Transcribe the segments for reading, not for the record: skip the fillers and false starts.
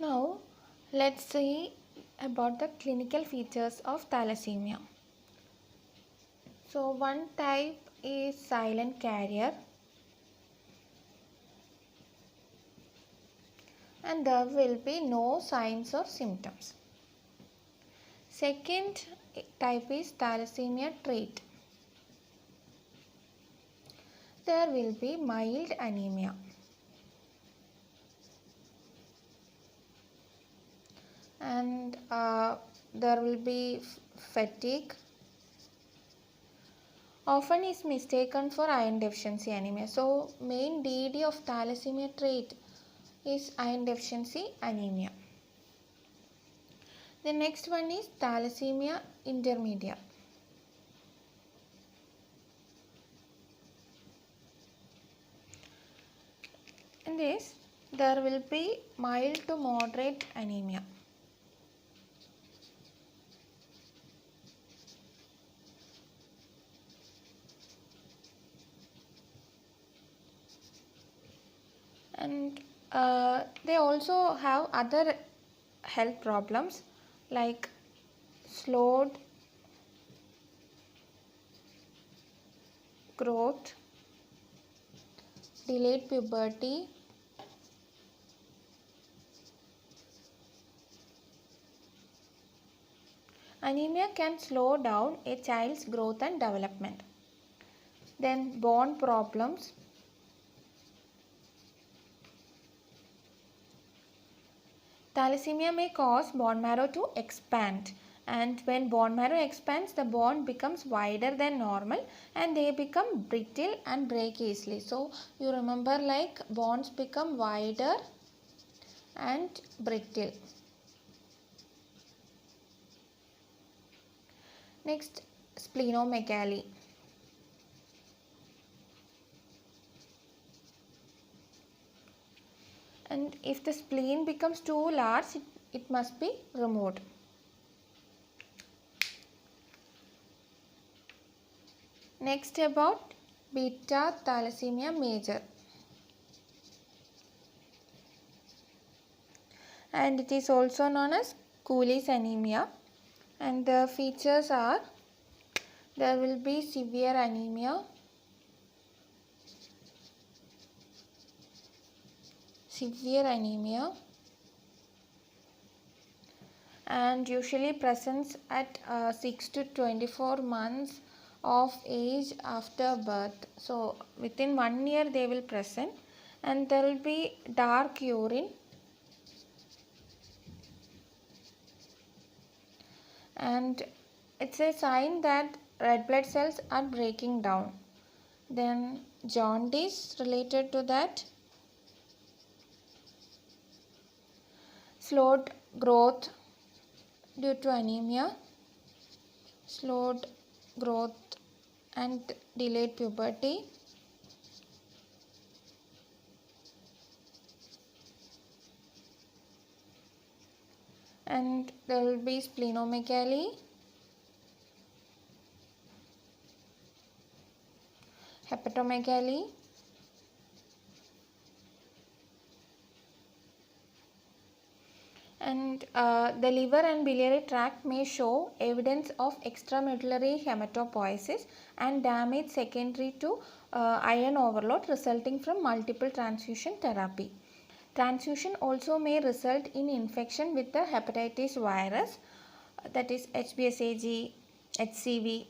Now, let's see about the clinical features of thalassemia. So, one type is silent carrier, and there will be no signs or symptoms. Second type is thalassemia trait. There will be mild anemia. And there will be fatigue. Often is mistaken for iron deficiency anemia. So, main DD of thalassemia trait is iron deficiency anemia. The next one is thalassemia intermedia. In this, there will be mild to moderate anemia. And they also have other health problems like slowed growth, delayed puberty, anemia can slow down a child's growth and development. Then bone problems. Thalassemia may cause bone marrow to expand, and when bone marrow expands, the bone becomes wider than normal and they become brittle and break easily. So you remember, like, bones become wider and brittle. Next, splenomegaly. And if the spleen becomes too large, it must be removed. Next, about beta thalassemia major. And it is also known as Cooley's anemia. And the features are, there will be severe anemia, and usually presents at 6 to 24 months of age after birth. So within 1 year they will present, and there will be dark urine, and it's a sign that red blood cells are breaking down. Then jaundice related to that, slowed growth due to anemia, slowed growth and delayed puberty, and there will be splenomegaly, hepatomegaly, and the liver and biliary tract may show evidence of extramedullary hematopoiesis and damage secondary to iron overload resulting from multiple transfusion therapy. Transfusion also may result in infection with the hepatitis virus, that is HBsAg, HCV,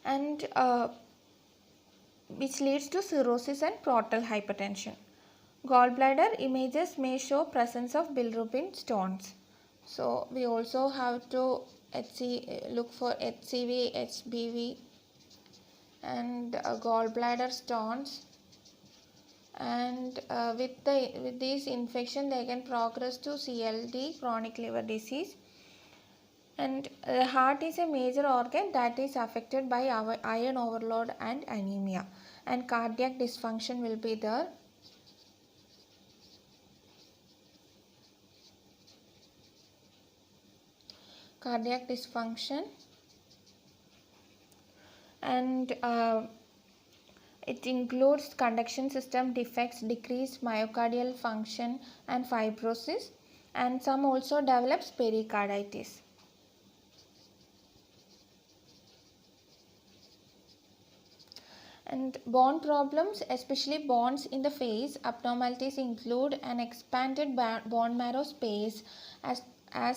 and which leads to cirrhosis and portal hypertension. Gallbladder images may show presence of bilirubin stones. So we also have to look for HCV, HBV, and gallbladder stones. And with this infection, they can progress to CLD, chronic liver disease. And the heart is a major organ that is affected by our iron overload and anemia, and cardiac dysfunction will be there. Cardiac dysfunction, and It includes conduction system defects, decreased myocardial function and fibrosis, and some also develops pericarditis. And bone problems, especially bones in the face, abnormalities include an expanded bone marrow space as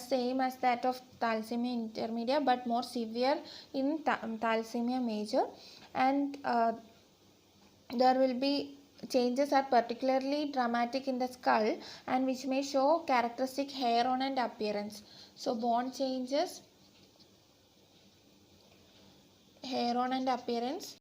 same as that of thalassemia intermedia but more severe in thalassemia major, and there will be changes are particularly dramatic in the skull and which may show characteristic hair on and appearance. So bone changes, hair on and appearance.